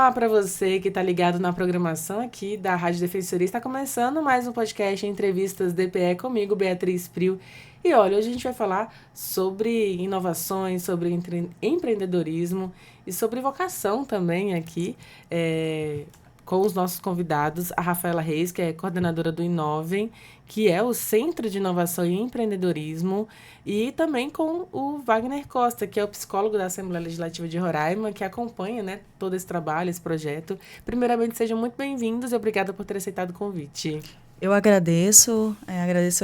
Olá para você que está ligado na programação aqui da Rádio Defensoria. Está começando mais um podcast Entrevistas DPE comigo, Beatriz Prio. E olha, hoje a gente vai falar sobre inovações, sobre empreendedorismo e sobre vocação também aqui, com os nossos convidados, a Rafaela Reis, que é coordenadora do Inovem, que é o Centro de Inovação e Empreendedorismo, e também com o Wagner Costa, que é o psicólogo da Assembleia Legislativa de Roraima, que acompanha, né, todo esse trabalho, esse projeto. Primeiramente, sejam muito bem-vindos e obrigada por ter aceitado o convite. Eu agradeço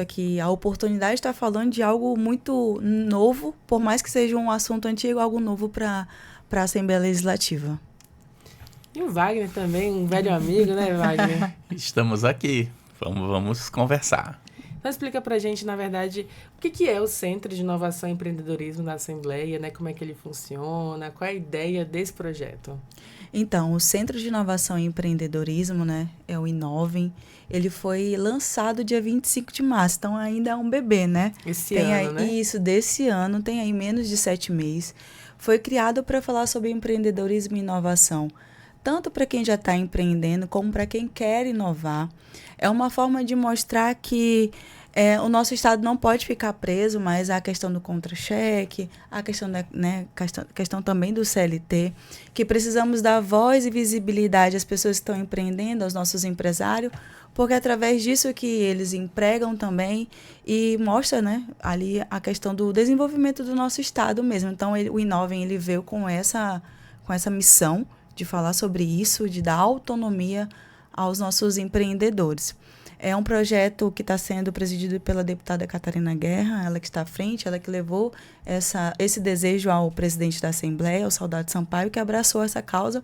aqui a oportunidade de estar falando de algo muito novo, por mais que seja um assunto antigo, algo novo para a Assembleia Legislativa. E o Wagner também, um velho amigo, né, Wagner? Estamos aqui, vamos conversar. Então explica pra gente, na verdade, o que é o Centro de Inovação e Empreendedorismo da Assembleia, né? Como é que ele funciona, qual é a ideia desse projeto? Então, o Centro de Inovação e Empreendedorismo, né, é o Inovem. Ele foi lançado dia 25 de março, então ainda é um bebê, né? Esse ano, né? Isso, desse ano, tem aí menos de 7 meses. Foi criado para falar sobre empreendedorismo e inovação, tanto para quem já está empreendendo, como para quem quer inovar. É uma forma de mostrar que o nosso Estado não pode ficar preso, mas a questão do contra-cheque, a questão, questão também do CLT, que precisamos dar voz e visibilidade às pessoas que estão empreendendo, aos nossos empresários, porque é através disso que eles empregam também e mostra, né, ali a questão do desenvolvimento do nosso Estado mesmo. Então, o Inovem, ele veio com essa missão de falar sobre isso, de dar autonomia aos nossos empreendedores. É um projeto que está sendo presidido pela deputada Catarina Guerra, ela que está à frente, ela que levou esse desejo ao presidente da Assembleia, ao Saudade Sampaio, que abraçou essa causa.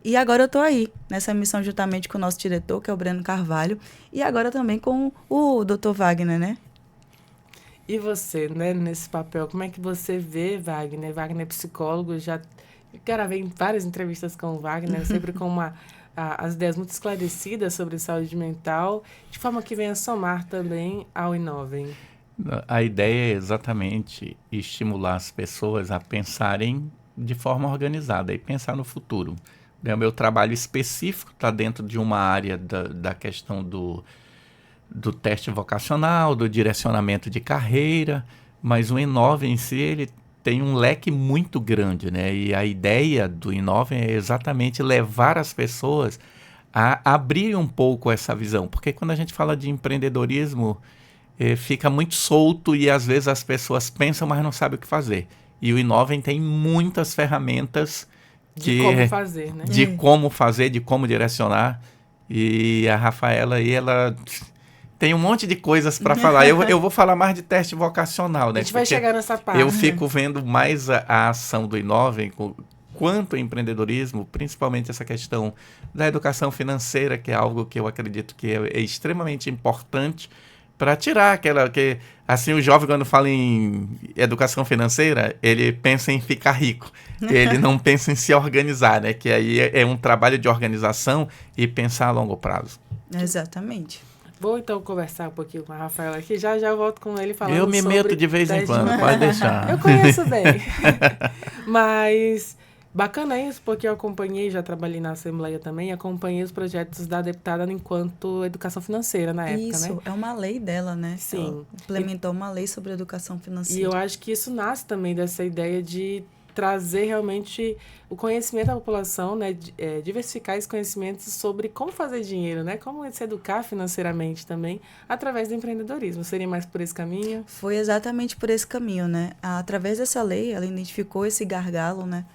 E agora eu estou aí, nessa missão juntamente com o nosso diretor, que é o Breno Carvalho, e agora também com o Dr. Wagner, né? E você, né, nesse papel, como é que você vê Wagner? Wagner é psicólogo, já gravei várias entrevistas com o Wagner, sempre com as ideias muito esclarecidas sobre saúde mental, de forma que venha somar também ao Inovem. A ideia é exatamente estimular as pessoas a pensarem de forma organizada e pensar no futuro. O meu trabalho específico está dentro de uma área da questão do teste vocacional, do direcionamento de carreira, mas o Inovem em si, ele tem um leque muito grande, né? E a ideia do Inovem é exatamente levar as pessoas a abrir um pouco essa visão, porque quando a gente fala de empreendedorismo, fica muito solto e às vezes as pessoas pensam, mas não sabem o que fazer. E o Inovem tem muitas ferramentas de como fazer, né? De como fazer, de como direcionar. E a Rafaela aí, ela tem um monte de coisas para falar. Eu vou falar mais de teste vocacional, né? A gente vai chegar nessa parte. Eu fico vendo mais a ação do Inovem quanto ao empreendedorismo, principalmente essa questão da educação financeira, que é algo que eu acredito que é extremamente importante para tirar que assim, o jovem, quando fala em educação financeira, ele pensa em ficar rico. Ele não pensa em se organizar, né? Que aí é um trabalho de organização e pensar a longo prazo. Exatamente. Vou então conversar um pouquinho com a Rafaela aqui, já volto com ele falando sobre... Eu me meto de vez em quando, pode deixar. Eu conheço bem. Mas bacana isso, porque eu acompanhei, já trabalhei na Assembleia também, acompanhei os projetos da deputada enquanto educação financeira na época, isso, né? É uma lei dela, né? Sim. Ela implementou uma lei sobre educação financeira. E eu acho que isso nasce também dessa ideia de trazer realmente o conhecimento da população, né, diversificar esses conhecimentos sobre como fazer dinheiro, né, como se educar financeiramente também, através do empreendedorismo. Seria mais por esse caminho? Foi exatamente por esse caminho, né? Através dessa lei, ela identificou esse gargalo, né,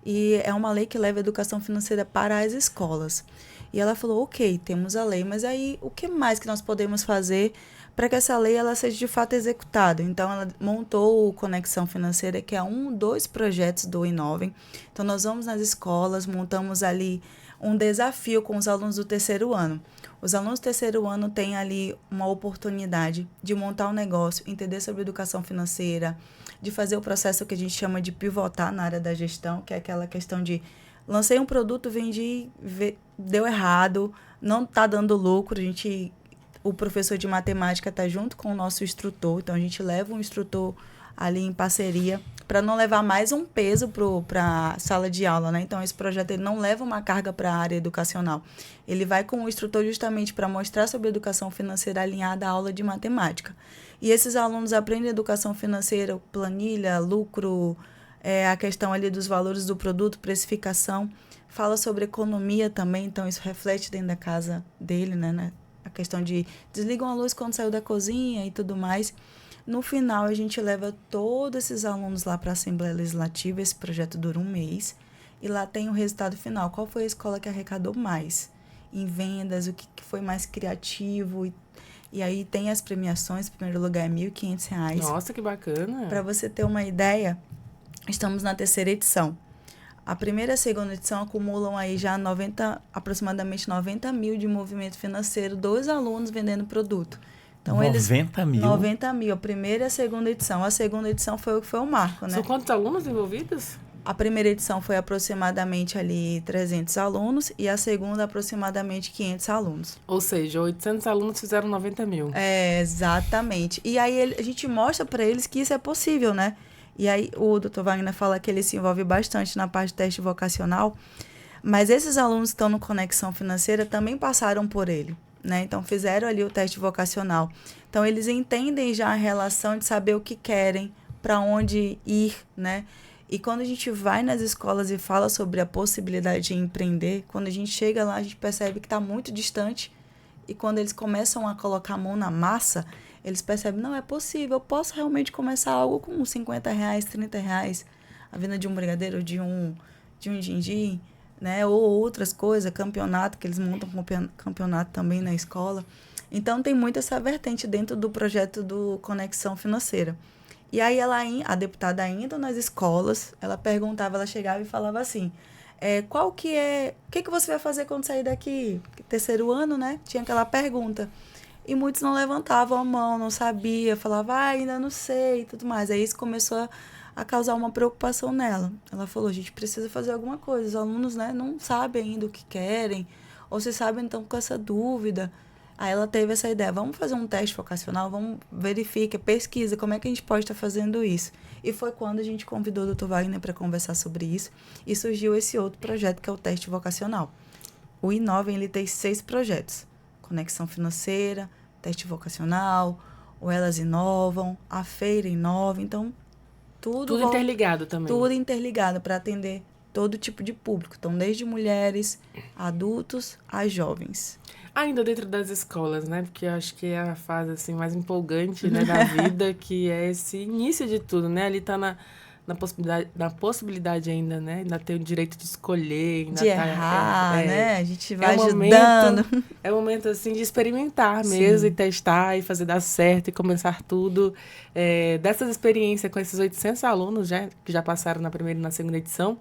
e é uma lei que leva a educação financeira para as escolas. E ela falou, ok, temos a lei, mas aí o que mais que nós podemos fazer para que essa lei ela seja de fato executada? Então, ela montou o Conexão Financeira, que é dos projetos do Inovem. Então, nós vamos nas escolas, montamos ali um desafio com os alunos do terceiro ano. Os alunos do terceiro ano têm ali uma oportunidade de montar um negócio, entender sobre educação financeira, de fazer o processo que a gente chama de pivotar na área da gestão, que é aquela questão de lancei um produto, vendi, deu errado, não está dando lucro, o professor de matemática está junto com o nosso instrutor, então a gente leva um instrutor ali em parceria para não levar mais um peso para a sala de aula, né? Então, esse projeto ele não leva uma carga para a área educacional. Ele vai com o instrutor justamente para mostrar sobre educação financeira alinhada à aula de matemática. E esses alunos aprendem educação financeira, planilha, lucro, a questão ali dos valores do produto, precificação. Fala sobre economia também, então isso reflete dentro da casa dele, né? A questão de desligam a luz quando saiu da cozinha e tudo mais. No final, a gente leva todos esses alunos lá para a Assembleia Legislativa. Esse projeto dura 1 mês. E lá tem o resultado final. Qual foi a escola que arrecadou mais em vendas? O que foi mais criativo? E aí tem as premiações. Em primeiro lugar é R$ 1.500. Nossa, que bacana. Para você ter uma ideia, estamos na 3ª edição. A primeira e a segunda edição acumulam aí já aproximadamente 90 mil de movimento financeiro dos alunos vendendo produto. Então, 90 mil? 90 mil, a primeira e a segunda edição. A segunda edição foi o marco, né? São quantos alunos envolvidos? A primeira edição foi aproximadamente ali 300 alunos e a segunda aproximadamente 500 alunos. Ou seja, 800 alunos fizeram 90 mil. Exatamente. E aí a gente mostra para eles que isso é possível, né? E aí o Dr. Wagner fala que ele se envolve bastante na parte de teste vocacional, mas esses alunos que estão no Conexão Financeira também passaram por ele, né? Então fizeram ali o teste vocacional. Então eles entendem já a relação de saber o que querem, para onde ir, né? E quando a gente vai nas escolas e fala sobre a possibilidade de empreender, quando a gente chega lá, a gente percebe que está muito distante. E quando eles começam a colocar a mão na massa, eles percebem, não, é possível, eu posso realmente começar algo com R$50, R$30, a venda de um brigadeiro, de um din-din, né? Ou outras coisas, campeonato, que eles montam campeonato também na escola. Então, tem muito essa vertente dentro do projeto do Conexão Financeira. E aí, a deputada indo nas escolas, ela perguntava, ela chegava e falava assim, o que você vai fazer quando sair daqui? 3º ano, né? Tinha aquela pergunta. E muitos não levantavam a mão, não sabia, falava, ainda não sei e tudo mais. Aí isso começou a causar uma preocupação nela. Ela falou, a gente precisa fazer alguma coisa. Os alunos, né, não sabem ainda o que querem, ou se sabem, então, com essa dúvida. Aí ela teve essa ideia, vamos fazer um teste vocacional, vamos verificar, pesquisa, como é que a gente pode estar fazendo isso. E foi quando a gente convidou o Dr. Wagner para conversar sobre isso, e surgiu esse outro projeto, que é o teste vocacional. O Inovem, ele tem 6 projetos. Conexão Financeira, teste vocacional, o Elas Inovam, a Feira Inova, então tudo interligado também. Tudo interligado para atender todo tipo de público, então desde mulheres, adultos a jovens. Ainda dentro das escolas, né? Porque eu acho que é a fase assim, mais empolgante, né, da vida, que é esse início de tudo, né? Ali tá na possibilidade ainda, né? Ainda tem o direito de escolher. Ainda de errar, né? A gente vai ajudando. É um momento, assim, de experimentar mesmo. Sim. E testar, e fazer dar certo, e começar tudo. Dessas experiências com esses 800 alunos, que já passaram na primeira e na segunda edição,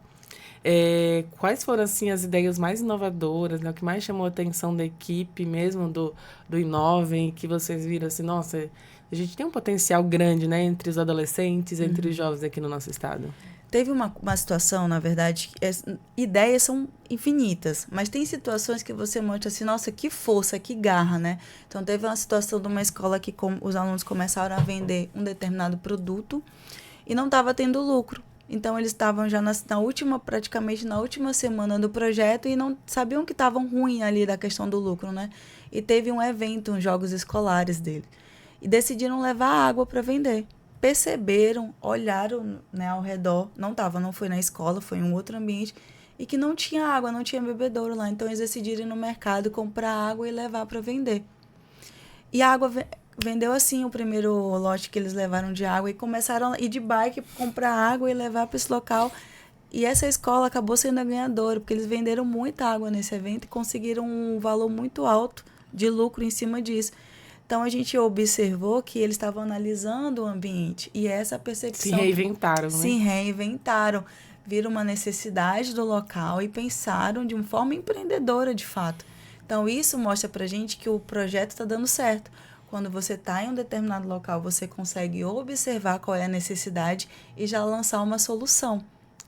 quais foram, assim, as ideias mais inovadoras, né? O que mais chamou a atenção da equipe mesmo, do Inovem, que vocês viram, assim, nossa... A gente tem um potencial grande, né, entre os adolescentes, entre os jovens aqui no nosso estado. Teve uma situação, na verdade, ideias são infinitas, mas tem situações que você mostra assim, nossa, que força, que garra, né? Então, teve uma situação de uma escola que os alunos começaram a vender um determinado produto e não estava tendo lucro. Então, eles estavam já praticamente na última semana do projeto e não sabiam que estavam ruim ali da questão do lucro, né? E teve um evento, uns jogos escolares dele. E decidiram levar água para vender. Perceberam, olharam, né, ao redor, não foi na escola, foi em um outro ambiente, e que não tinha água, não tinha bebedouro lá. Então, eles decidiram ir no mercado comprar água e levar para vender. E a água vendeu assim, o primeiro lote que eles levaram de água, e começaram a ir de bike, comprar água e levar para esse local. E essa escola acabou sendo a ganhadora, porque eles venderam muita água nesse evento e conseguiram um valor muito alto de lucro em cima disso. Então, a gente observou que eles estavam analisando o ambiente. E essa percepção... Se reinventaram, né? Se reinventaram. Viram uma necessidade do local e pensaram de uma forma empreendedora, de fato. Então, isso mostra pra gente que o projeto está dando certo. Quando você está em um determinado local, você consegue observar qual é a necessidade e já lançar uma solução,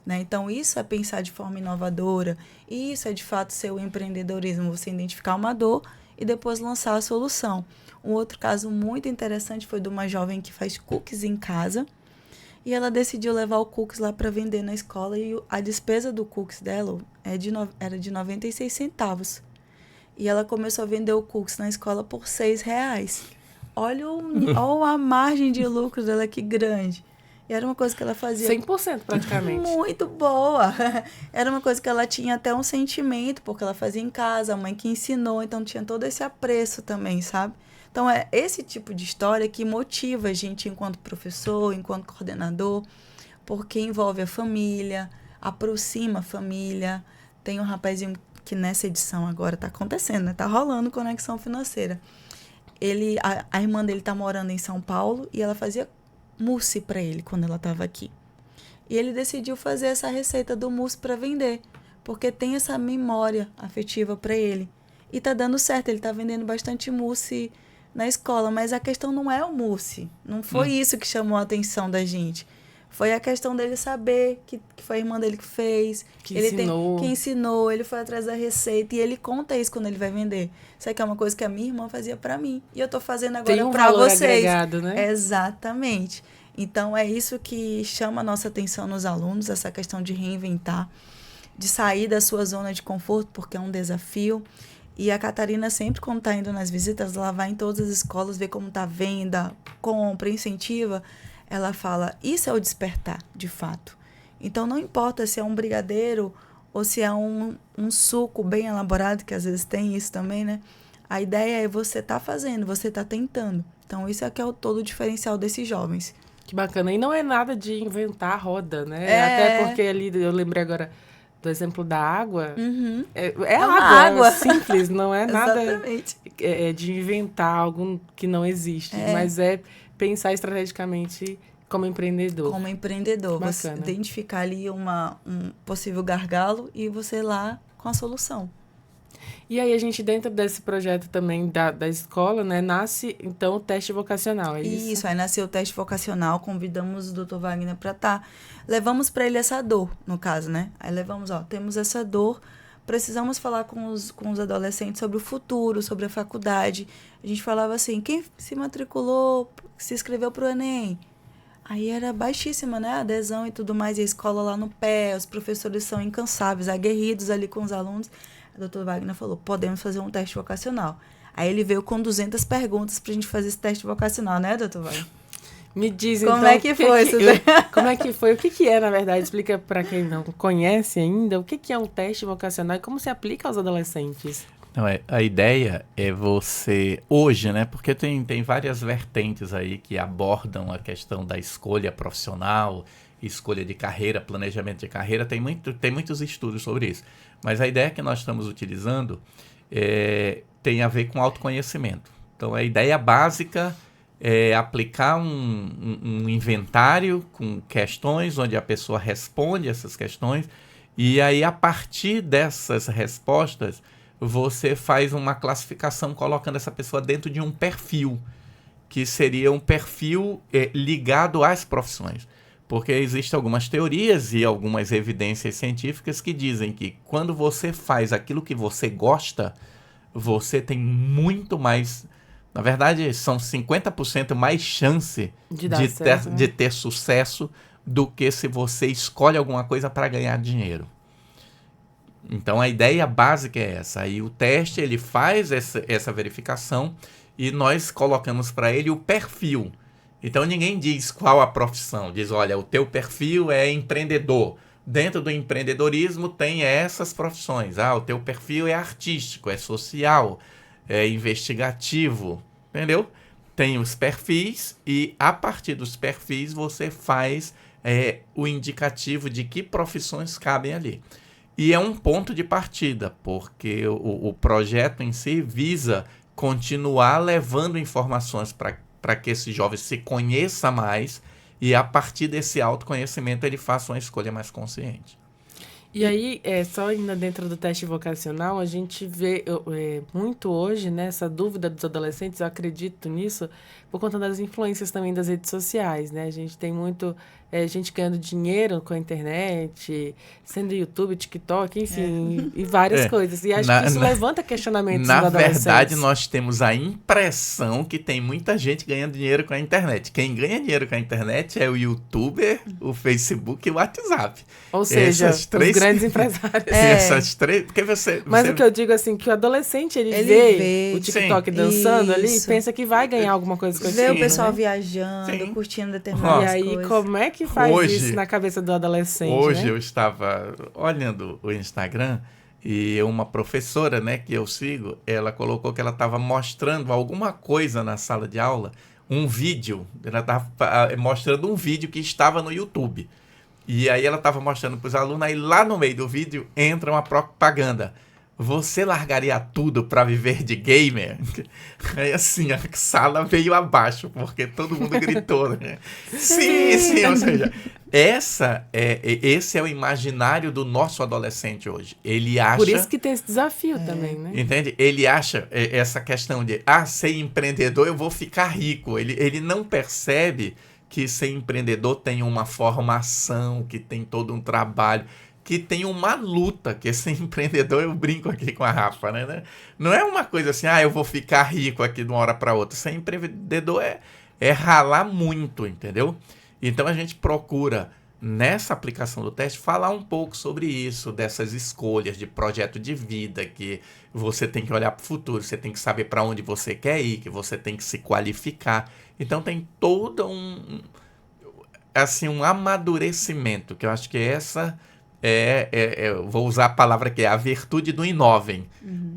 né? Então, isso é pensar de forma inovadora. E isso é, de fato, ser o empreendedorismo. Você identificar uma dor e depois lançar a solução. Um outro caso muito interessante foi de uma jovem que faz cookies em casa. E ela decidiu levar o cookies lá para vender na escola e a despesa do cookies dela era de 96 centavos. E ela começou a vender o cookies na escola por R$ 6. Olha, olha a margem de lucro dela, que grande. E era uma coisa que ela fazia 100% praticamente. muito boa. Era uma coisa que ela tinha até um sentimento, porque ela fazia em casa, a mãe que ensinou, então tinha todo esse apreço também, sabe? Então é esse tipo de história que motiva a gente enquanto professor, enquanto coordenador, porque envolve a família, aproxima a família. Tem um rapazinho que nessa edição agora tá acontecendo, né? Tá rolando conexão financeira. A irmã dele tá morando em São Paulo e ela fazia mousse para ele quando ela estava aqui. E ele decidiu fazer essa receita do mousse para vender, porque tem essa memória afetiva para ele. E tá dando certo, ele tá vendendo bastante mousse na escola, mas a questão não é o mousse. Não foi isso que chamou a atenção da gente. Foi a questão dele saber que foi a irmã dele que fez. Que ensinou. Ele foi atrás da receita e ele conta isso quando ele vai vender. Isso aqui é uma coisa que a minha irmã fazia para mim. E eu tô fazendo agora para vocês. Agregado, né? Exatamente. Então, é isso que chama a nossa atenção nos alunos, essa questão de reinventar, de sair da sua zona de conforto, porque é um desafio. E a Catarina sempre, quando está indo nas visitas, ela vai em todas as escolas, vê como está a venda, compra, incentiva. Ela fala, isso é o despertar, de fato. Então, não importa se é um brigadeiro ou se é um suco bem elaborado, que às vezes tem isso também, né? A ideia é você tá fazendo, você tá tentando. Então, isso é que é todo o diferencial desses jovens. Que bacana. E não é nada de inventar a roda, né? Até porque ali, eu lembrei agora do exemplo da água. Uhum. É água simples, não é nada de inventar algo que não existe. Mas é pensar estrategicamente como empreendedor. Como empreendedor. Você Bacana. identificar ali um possível gargalo e você ir lá com a solução. E aí, a gente, dentro desse projeto também da escola, né, nasce, então, o teste vocacional, é isso? Isso, aí nasceu o teste vocacional, convidamos o Dr. Wagner para estar. Levamos para ele essa dor, no caso, né? Aí levamos, temos essa dor, precisamos falar com os adolescentes sobre o futuro, sobre a faculdade. A gente falava assim, quem se matriculou, se inscreveu para o Enem? Aí era baixíssima, né? A adesão e tudo mais, e a escola lá no pé, os professores são incansáveis, aguerridos ali com os alunos. O Dr. Wagner falou, podemos fazer um teste vocacional. Aí ele veio com 200 perguntas pra gente fazer esse teste vocacional, né, Dr. Wagner? Me diz, como então, é que foi isso? Como é que foi? O que é, na verdade? Explica para quem não conhece ainda, o que é um teste vocacional e como se aplica aos adolescentes. Não, a ideia é você, hoje, né, porque tem várias vertentes aí que abordam a questão da escolha profissional, escolha de carreira, planejamento de carreira, tem muitos estudos sobre isso. Mas a ideia que nós estamos utilizando tem a ver com autoconhecimento. Então, a ideia básica é aplicar um inventário com questões, onde a pessoa responde essas questões, e aí, a partir dessas respostas, você faz uma classificação colocando essa pessoa dentro de um perfil, que seria um perfil ligado às profissões. Porque existem algumas teorias e algumas evidências científicas que dizem que quando você faz aquilo que você gosta, você tem muito mais... Na verdade, são 50% mais chance de ter sucesso do que se você escolhe alguma coisa para ganhar dinheiro. Então, a ideia básica é essa. Aí o teste, ele faz essa verificação e nós colocamos para ele o perfil. Então, ninguém diz qual a profissão. Diz, olha, o teu perfil é empreendedor. Dentro do empreendedorismo tem essas profissões. O teu perfil é artístico, é social, é investigativo, entendeu? Tem os perfis e, a partir dos perfis, você faz o indicativo de que profissões cabem ali. E é um ponto de partida, porque o projeto em si visa continuar levando informações para que esse jovem se conheça mais e, a partir desse autoconhecimento, ele faça uma escolha mais consciente. E aí, só ainda dentro do teste vocacional, a gente vê muito hoje, né, essa dúvida dos adolescentes, eu acredito nisso, por conta das influências também das redes sociais, né? A gente tem muito gente ganhando dinheiro com a internet, sendo YouTube, TikTok, enfim, e várias coisas. E acho que isso levanta questionamentos na dos adolescentes. verdade, nós temos a impressão que tem muita gente ganhando dinheiro com a internet. Quem ganha dinheiro com a internet é o YouTuber, o Facebook e o WhatsApp. Ou seja, os grandes empresários. Essas três, porque você... Mas o que eu digo assim, que o adolescente, ele vê o TikTok dançando ali e pensa que vai ganhar alguma coisa com aquilo. Vê o pessoal né? viajando, curtindo determinadas coisas. E aí, como é que faz isso na cabeça do adolescente, Hoje né? eu estava olhando o Instagram e uma professora, né, que eu sigo, ela colocou que ela estava mostrando alguma coisa na sala de aula, um vídeo, ela estava mostrando um vídeo que estava no YouTube. E aí ela estava mostrando para os alunos, aí lá no meio do vídeo entra uma propaganda. Você largaria tudo para viver de gamer? Aí assim, a sala veio abaixo, porque todo mundo gritou, né? Sim, ou seja, esse é o imaginário do nosso adolescente hoje. Ele acha... Por isso que tem esse desafio também, né? Entende? Ele acha essa questão de, ser empreendedor eu vou ficar rico. Ele não percebe que ser empreendedor tem uma formação, que tem todo um trabalho, que tem uma luta, que ser empreendedor, eu brinco aqui com a Rafa, né? Não é uma coisa assim, eu vou ficar rico aqui de uma hora para outra. Ser empreendedor é ralar muito, entendeu? Então a gente procura, nessa aplicação do teste, falar um pouco sobre isso, dessas escolhas de projeto de vida, que você tem que olhar para o futuro, você tem que saber para onde você quer ir, que você tem que se qualificar. Então tem todo um amadurecimento, que eu acho que essa... vou usar a palavra que é a virtude do inovem,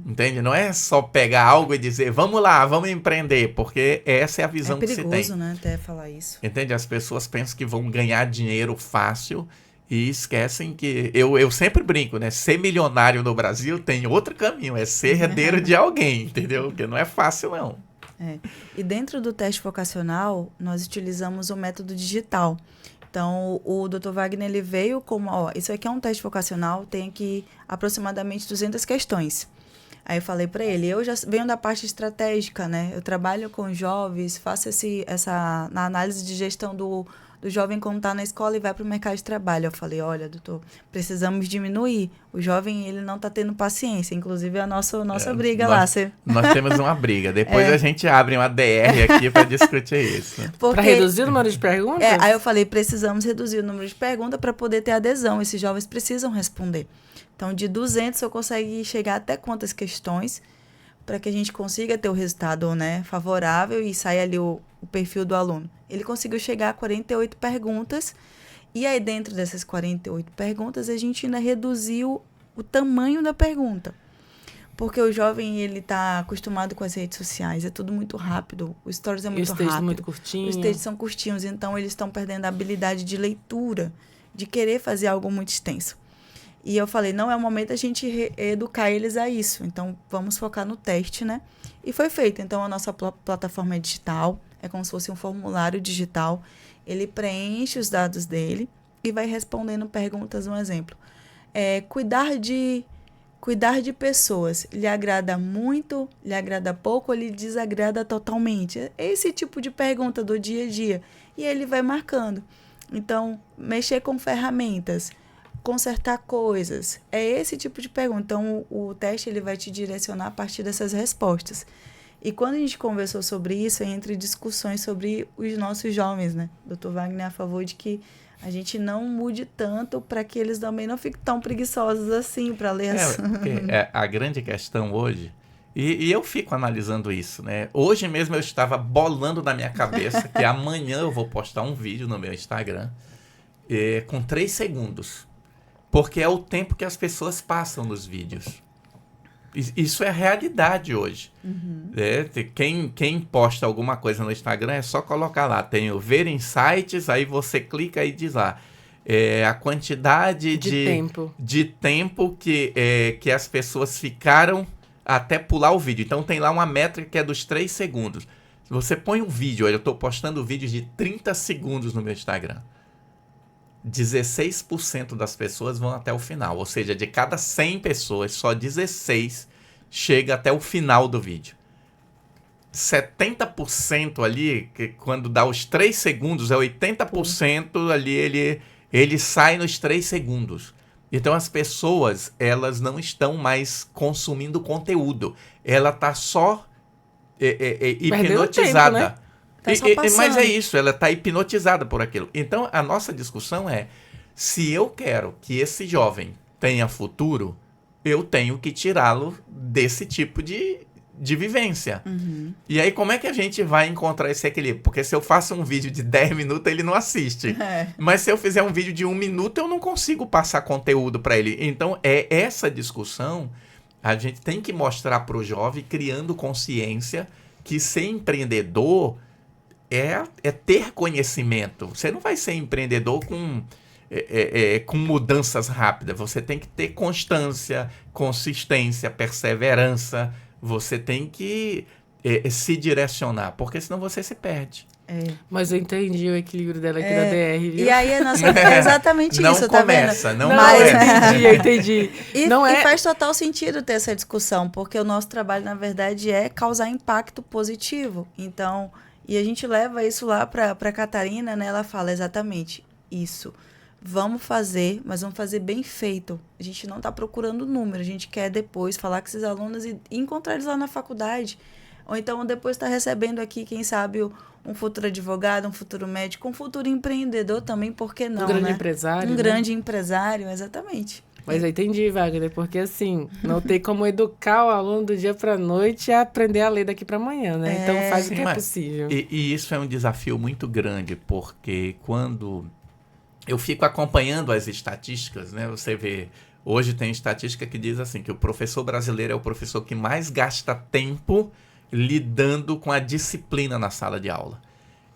entende? Não é só pegar algo e dizer, vamos lá, vamos empreender, porque essa é a visão que se tem. É perigoso, né, até falar isso. Entende? As pessoas pensam que vão ganhar dinheiro fácil e esquecem que, eu sempre brinco, né? Ser milionário no Brasil tem outro caminho, é ser herdeiro de alguém, entendeu? Porque não é fácil, não. E dentro do teste vocacional, nós utilizamos o método digital. Então, o Dr. Wagner, ele veio como, isso aqui é um teste vocacional, tem aqui aproximadamente 200 questões. Aí eu falei para ele, eu já venho da parte estratégica, né? Eu trabalho com jovens, faço na análise de gestão do jovem quando está na escola e vai para o mercado de trabalho. Eu falei, olha, doutor, precisamos diminuir. O jovem, ele não está tendo paciência. Inclusive, é a nossa briga lá. Nós temos uma briga. Depois a gente abre uma DR aqui para discutir isso. Para reduzir o número de perguntas? Aí eu falei, precisamos reduzir o número de perguntas para poder ter adesão. Esses jovens precisam responder. Então, de 200, eu consegui chegar até quantas questões para que a gente consiga ter o resultado, né, favorável e saia ali o perfil do aluno. Ele conseguiu chegar a 48 perguntas e aí dentro dessas 48 perguntas a gente ainda reduziu o tamanho da pergunta. Porque o jovem, ele está acostumado com as redes sociais, é tudo muito rápido, o stories é muito rápido. Muito curtinho. Os textos são curtinhos, então eles estão perdendo a habilidade de leitura, de querer fazer algo muito extenso. E eu falei, não é o momento da gente educar eles a isso. Então, vamos focar no teste, né? E foi feito. Então, a nossa plataforma é digital. É como se fosse um formulário digital. Ele preenche os dados dele e vai respondendo perguntas. Um exemplo. Cuidar de pessoas. Lhe agrada muito? Lhe agrada pouco? Ou lhe desagrada totalmente? Esse tipo de pergunta do dia a dia. E ele vai marcando. Então, mexer com ferramentas. Consertar coisas. É esse tipo de pergunta. Então, o teste ele vai te direcionar a partir dessas respostas. E quando a gente conversou sobre isso, entre discussões sobre os nossos jovens, né? Dr. Wagner é a favor de que a gente não mude tanto para que eles também não fiquem tão preguiçosos assim para ler. A grande questão hoje, e eu fico analisando isso, né? Hoje mesmo eu estava bolando na minha cabeça que amanhã eu vou postar um vídeo no meu Instagram com 3 segundos. Porque é o tempo que as pessoas passam nos vídeos. Isso é a realidade hoje. Quem posta alguma coisa no Instagram é só colocar lá. Tem o ver insights, aí você clica e diz lá. A quantidade de tempo que as pessoas ficaram até pular o vídeo. Então tem lá uma métrica que é dos 3 segundos. Se você põe um vídeo, eu estou postando vídeos de 30 segundos no meu Instagram. 16% das pessoas vão até o final. Ou seja, de cada 100 pessoas, só 16 chega até o final do vídeo. 70% ali, que quando dá os 3 segundos, é 80% ali, ele sai nos 3 segundos. Então as pessoas, elas não estão mais consumindo conteúdo. Ela tá só hipnotizada. Tempo, né? Tá só Mas é isso, ela tá hipnotizada por aquilo. Então a nossa discussão é, se eu quero que esse jovem tenha futuro, eu tenho que tirá-lo desse tipo de vivência. E aí, como é que a gente vai encontrar esse equilíbrio? Porque se eu faço um vídeo de 10 minutos, ele não assiste. Mas se eu fizer um vídeo de 1 minuto, eu não consigo passar conteúdo para ele. Então, essa discussão, a gente tem que mostrar para o jovem, criando consciência, que ser empreendedor é ter conhecimento. Você não vai ser empreendedor com mudanças rápidas. Você tem que ter constância, consistência, perseverança. Você tem que se direcionar, porque senão você se perde. Mas eu entendi o equilíbrio dela aqui da DR, viu? E aí é exatamente não isso, começa, tá vendo? não Mas começa. eu entendi. E Não é... faz total sentido ter essa discussão, porque o nosso trabalho, na verdade, é causar impacto positivo. Então, e a gente leva isso lá para Catarina, né? Ela fala exatamente isso. Vamos fazer, mas vamos fazer bem feito. A gente não está procurando número, a gente quer depois falar com esses alunos e encontrar eles lá na faculdade. Ou então depois estar recebendo aqui, quem sabe, um futuro advogado, um futuro médico, um futuro empreendedor também, por que não, Um grande né? empresário, Um né? grande empresário, exatamente. Mas eu entendi, Wagner, porque assim, não tem como educar o aluno do dia para a noite a aprender a ler daqui para amanhã, né? Então faz o que é possível. E isso é um desafio muito grande, porque quando eu fico acompanhando as estatísticas, né? Você vê, hoje tem estatística que diz assim, que o professor brasileiro é o professor que mais gasta tempo lidando com a disciplina na sala de aula.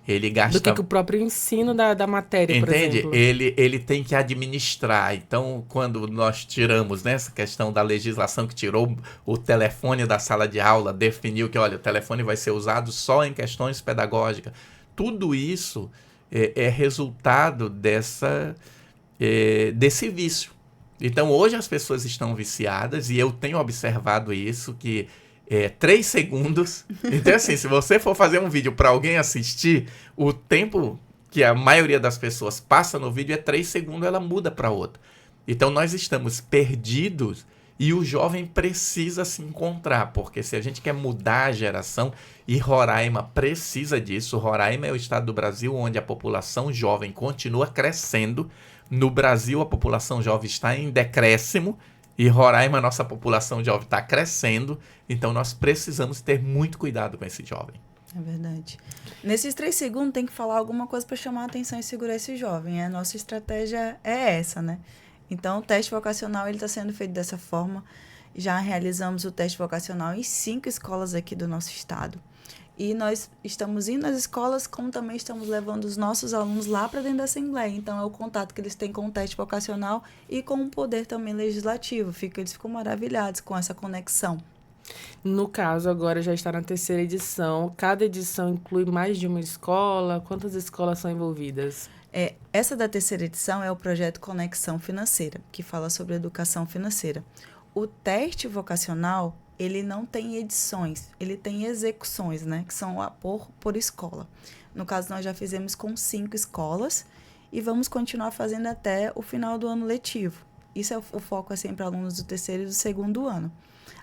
Ele gasta... Do que o próprio ensino da matéria, por exemplo. Entende? Ele tem que administrar. Então, quando nós tiramos, né, essa questão da legislação que tirou o telefone da sala de aula, definiu que, olha, o telefone vai ser usado só em questões pedagógicas. Tudo isso é resultado desse vício. Então, hoje as pessoas estão viciadas e eu tenho observado isso, que 3 segundos. Então, assim, se você for fazer um vídeo para alguém assistir, o tempo que a maioria das pessoas passa no vídeo é 3 segundos, ela muda para outro. Então, nós estamos perdidos e o jovem precisa se encontrar, porque se a gente quer mudar a geração, e Roraima precisa disso, Roraima é o estado do Brasil onde a população jovem continua crescendo. No Brasil, a população jovem está em decréscimo, e Roraima, a nossa população jovem está crescendo, então nós precisamos ter muito cuidado com esse jovem. É verdade. Nesses 3 segundos tem que falar alguma coisa para chamar a atenção e segurar esse jovem. A nossa estratégia é essa, né? Então, o teste vocacional está sendo feito dessa forma. Já realizamos o teste vocacional em 5 escolas aqui do nosso estado. E nós estamos indo às escolas, como também estamos levando os nossos alunos lá para dentro da Assembleia. Então, é o contato que eles têm com o teste vocacional e com o poder também legislativo. Eles ficam maravilhados com essa conexão. No caso, agora já está na 3ª edição. Cada edição inclui mais de uma escola? Quantas escolas são envolvidas? Essa da 3ª edição é o projeto Conexão Financeira, que fala sobre educação financeira. O teste vocacional, ele não tem edições, ele tem execuções, né, que são por escola. No caso, nós já fizemos com 5 escolas e vamos continuar fazendo até o final do ano letivo. Isso o foco é sempre alunos do 3º e do 2º ano.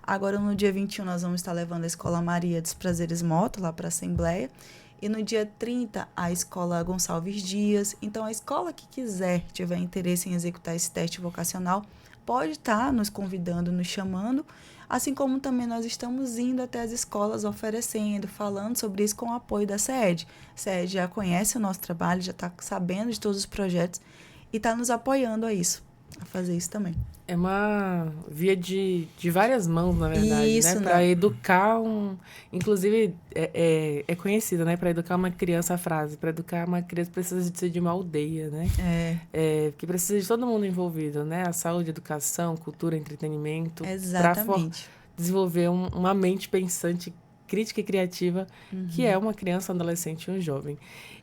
Agora, no dia 21, nós vamos estar levando a Escola Maria dos Prazeres Moto lá para a Assembleia. E no dia 30, a Escola Gonçalves Dias. Então, a escola que quiser, tiver interesse em executar esse teste vocacional, pode estar nos convidando, nos chamando, assim como também nós estamos indo até as escolas oferecendo, falando sobre isso com o apoio da SEED. A SEED já conhece o nosso trabalho, já está sabendo de todos os projetos e está nos apoiando a fazer isso também. É uma via de várias mãos, na verdade, isso, né? Para educar Inclusive, é conhecida, né? Para educar uma criança, a frase, para educar uma criança precisa de ser de uma aldeia, né? Porque precisa de todo mundo envolvido, né? A saúde, educação, cultura, entretenimento. Exatamente. Para desenvolver uma mente pensante, crítica e criativa, que é uma criança, um adolescente e um jovem.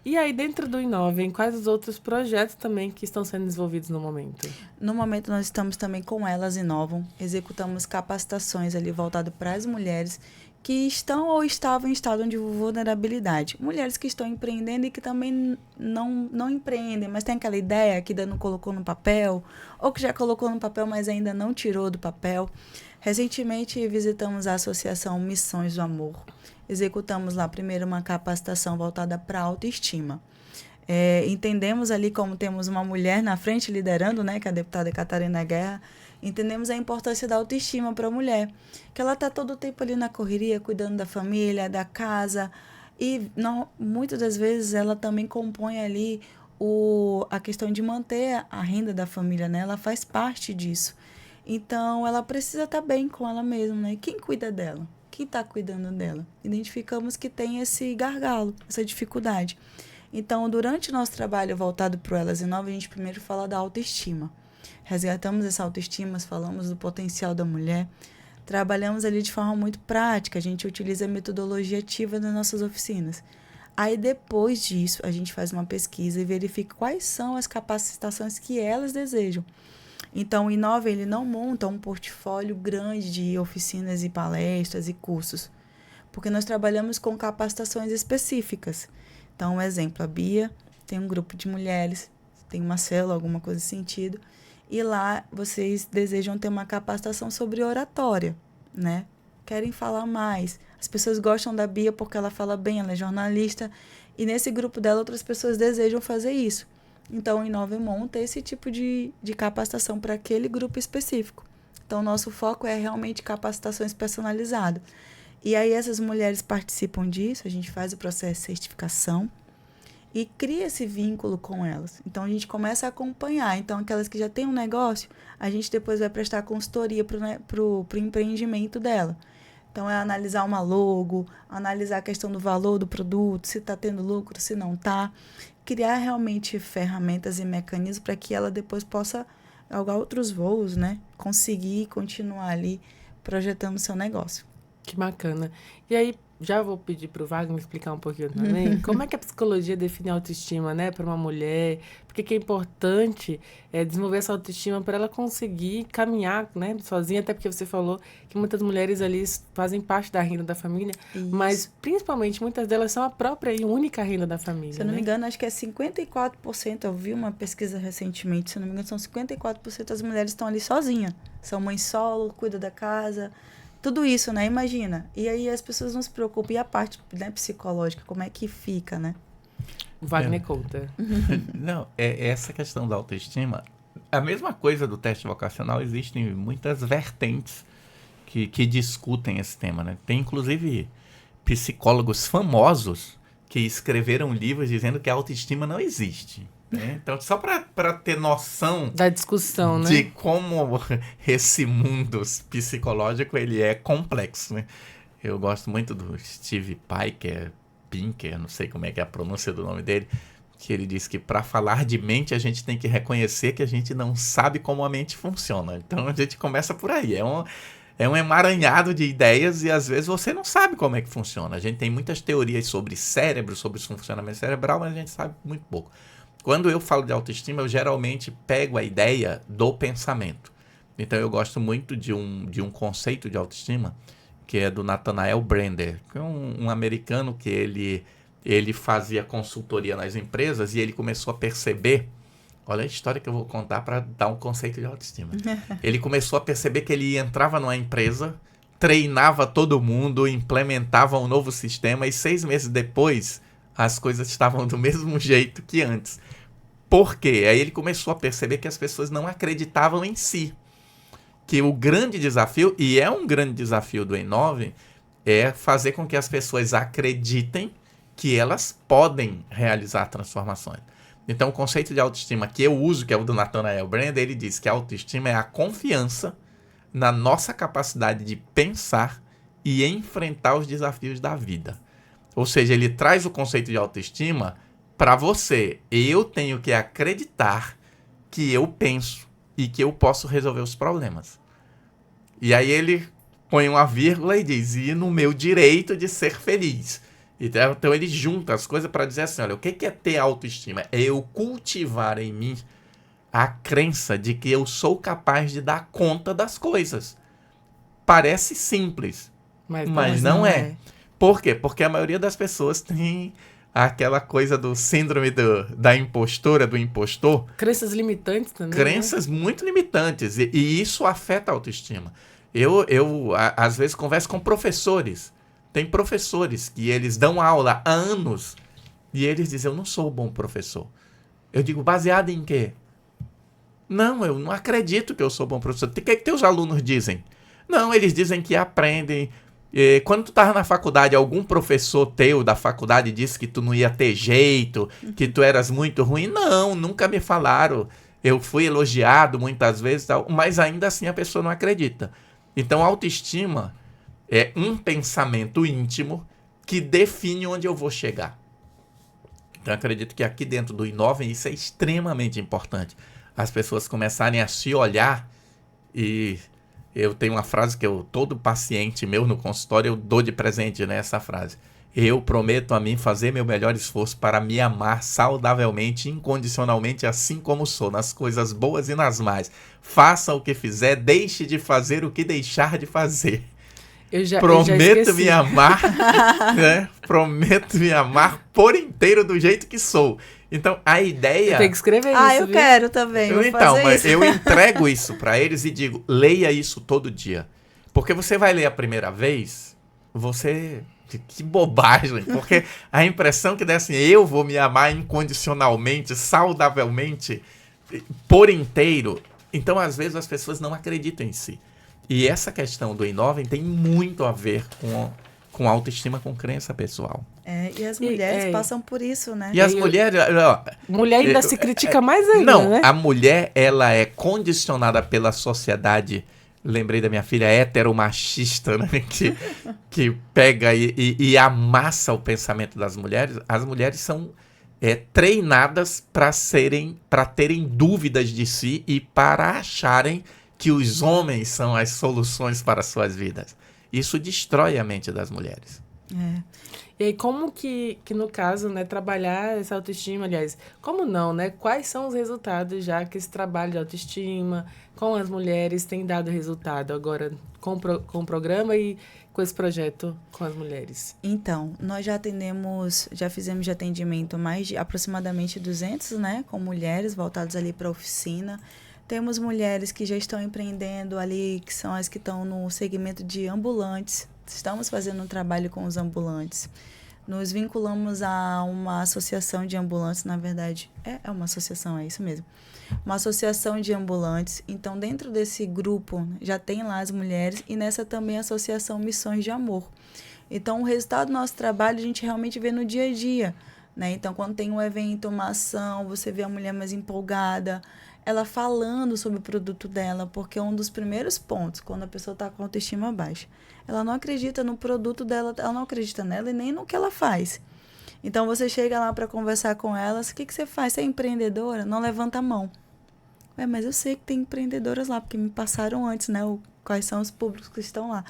E aí, dentro do Inovem, quais os outros projetos também que estão sendo desenvolvidos no momento? No momento, nós estamos também com Elas Inovam. Executamos capacitações ali voltado para as mulheres que estão ou estavam em estado de vulnerabilidade. Mulheres que estão empreendendo e que também não empreendem, mas tem aquela ideia que ainda não colocou no papel, ou que já colocou no papel, mas ainda não tirou do papel. Recentemente visitamos a Associação Missões do Amor. Executamos lá primeiro uma capacitação voltada para a autoestima. Entendemos ali como temos uma mulher na frente liderando, né, que é a deputada Catarina Guerra, entendemos a importância da autoestima para a mulher, que ela está todo o tempo ali na correria, cuidando da família, da casa, e muitas das vezes ela também compõe ali a questão de manter a renda da família, né? Ela faz parte disso. Então, ela precisa estar bem com ela mesma, né? Quem cuida dela? Quem está cuidando dela? Identificamos que tem esse gargalo, essa dificuldade. Então, durante o nosso trabalho voltado para o Elas Inovam, a gente primeiro fala da autoestima. Resgatamos essa autoestima, falamos do potencial da mulher, trabalhamos ali de forma muito prática, a gente utiliza a metodologia ativa nas nossas oficinas. Aí, depois disso, a gente faz uma pesquisa e verifica quais são as capacitações que elas desejam. Então, o Inova, ele não monta um portfólio grande de oficinas e palestras e cursos, porque nós trabalhamos com capacitações específicas. Então, um exemplo, a Bia tem um grupo de mulheres, tem uma célula, alguma coisa nesse sentido, e lá vocês desejam ter uma capacitação sobre oratória, né? Querem falar mais. As pessoas gostam da Bia porque ela fala bem, ela é jornalista, e nesse grupo dela outras pessoas desejam fazer isso. Então, o Inova monta esse tipo de capacitação para aquele grupo específico. Então, o nosso foco é realmente capacitações personalizadas. E aí, essas mulheres participam disso, a gente faz o processo de certificação e cria esse vínculo com elas. Então, a gente começa a acompanhar. Então, aquelas que já têm um negócio, a gente depois vai prestar consultoria para o empreendimento dela. Então, é analisar uma logo, analisar a questão do valor do produto, se está tendo lucro, se não está. Criar realmente ferramentas e mecanismos para que ela depois possa galgar outros voos, né? Conseguir continuar ali projetando o seu negócio. Que bacana. E aí, já vou pedir para o Wagner explicar um pouquinho também como é que a psicologia define a autoestima, né, para uma mulher, porque que é importante desenvolver essa autoestima para ela conseguir caminhar, né, sozinha, até porque você falou que muitas mulheres ali fazem parte da renda da família, Isso. mas principalmente muitas delas são a própria e única renda da família. Se eu não me engano, acho que é 54%, eu vi uma pesquisa recentemente, se eu não me engano, são 54% das mulheres estão ali sozinhas, são mãe solo, cuida da casa, tudo isso, né? Imagina. E aí as pessoas não se preocupam. E a parte, né, psicológica, como é que fica, né? Wagner conta. Não, essa questão da autoestima, a mesma coisa do teste vocacional, existem muitas vertentes que discutem esse tema, né? Tem, inclusive, psicólogos famosos que escreveram livros dizendo que a autoestima não existe. Né? Então, só para ter noção da discussão, de né? como esse mundo psicológico ele é complexo, né? Eu gosto muito do Steve Pinker, não sei como é que é a pronúncia do nome dele, que ele diz que para falar de mente a gente tem que reconhecer que a gente não sabe como a mente funciona. Então a gente começa por aí, é um emaranhado de ideias e às vezes você não sabe como é que funciona. A gente tem muitas teorias sobre cérebro, sobre o funcionamento cerebral, mas a gente sabe muito pouco. Quando eu falo de autoestima, eu geralmente pego a ideia do pensamento. Então, eu gosto muito de um conceito de autoestima, que é do Nathanael Brander, que é um americano que ele fazia consultoria nas empresas e ele começou a perceber, olha a história que eu vou contar para dar um conceito de autoestima. Ele começou a perceber que ele entrava numa empresa, treinava todo mundo, implementava um novo sistema e 6 meses depois as coisas estavam do mesmo jeito que antes. Por quê? Aí ele começou a perceber que as pessoas não acreditavam em si. Que o grande desafio, e é um grande desafio do Inove, é fazer com que as pessoas acreditem que elas podem realizar transformações. Então, o conceito de autoestima que eu uso, que é o do Nathanael Brander, ele diz que a autoestima é a confiança na nossa capacidade de pensar e enfrentar os desafios da vida. Ou seja, ele traz o conceito de autoestima para você. Eu tenho que acreditar que eu penso e que eu posso resolver os problemas. E aí ele põe uma vírgula e diz, e no meu direito de ser feliz. Então ele junta as coisas para dizer assim, olha, o que é ter autoestima? É eu cultivar em mim a crença de que eu sou capaz de dar conta das coisas. Parece simples, Mas não é. Por quê? Porque a maioria das pessoas tem aquela coisa do síndrome da impostora, do impostor. Crenças limitantes também. Crenças muito limitantes. E isso afeta a autoestima. Eu às vezes, converso com professores. Tem professores que eles dão aula há anos e eles dizem, eu não sou bom professor. Eu digo, baseado em quê? Não, eu não acredito que eu sou bom professor. O que teus alunos dizem? Não, eles dizem que aprendem. Quando tu estava na faculdade, algum professor teu da faculdade disse que tu não ia ter jeito, que tu eras muito ruim? Não, nunca me falaram. Eu fui elogiado muitas vezes, mas ainda assim a pessoa não acredita. Então, a autoestima é um pensamento íntimo que define onde eu vou chegar. Então, eu acredito que aqui dentro do Inovem isso é extremamente importante. As pessoas começarem a se olhar e... Eu tenho uma frase que todo paciente meu no consultório, eu dou de presente nessa frase. Eu prometo a mim fazer meu melhor esforço para me amar saudavelmente, incondicionalmente, assim como sou, nas coisas boas e nas más. Faça o que fizer, deixe de fazer o que deixar de fazer. Prometo me amar, né? Prometo me amar por inteiro do jeito que sou. Então, a ideia... Tem que escrever isso, eu quero também. Mas eu entrego isso para eles e digo, leia isso todo dia. Porque você vai ler a primeira vez, que bobagem. Porque a impressão que dá assim, eu vou me amar incondicionalmente, saudavelmente, por inteiro. Então, às vezes, as pessoas não acreditam em si. E essa questão do Inovem tem muito a ver com autoestima, com crença pessoal. E as mulheres passam por isso, né? E as mulheres... Mulher ainda se critica mais ainda, não, né? A mulher, ela é condicionada pela sociedade, lembrei da minha filha, heteromachista, né? que pega e amassa o pensamento das mulheres. As mulheres são treinadas para terem dúvidas de si e para acharem que os homens são as soluções para as suas vidas. Isso destrói a mente das mulheres. E aí, como que no caso, né, trabalhar essa autoestima, aliás, como não, né? Quais são os resultados já que esse trabalho de autoestima com as mulheres tem dado resultado agora com o programa e com esse projeto com as mulheres? Então, nós já fizemos de atendimento mais de aproximadamente 200, né, com mulheres voltadas ali para a oficina. Temos mulheres que já estão empreendendo ali, que são as que estão no segmento de ambulantes. Estamos fazendo um trabalho com os ambulantes. Nos vinculamos a uma associação de ambulantes, na verdade, é uma associação, é isso mesmo. Uma associação de ambulantes. Então, dentro desse grupo, já tem lá as mulheres e nessa também a associação Missões de Amor. Então, o resultado do nosso trabalho a gente realmente vê no dia a dia, né? Então, quando tem um evento, uma ação, você vê a mulher mais empolgada, ela falando sobre o produto dela, porque é um dos primeiros pontos, quando a pessoa está com autoestima baixa. Ela não acredita no produto dela, ela não acredita nela e nem no que ela faz. Então, você chega lá para conversar com elas, o que você faz? Você é empreendedora? Não levanta a mão. Mas eu sei que tem empreendedoras lá, porque me passaram antes, né? Quais são os públicos que estão lá.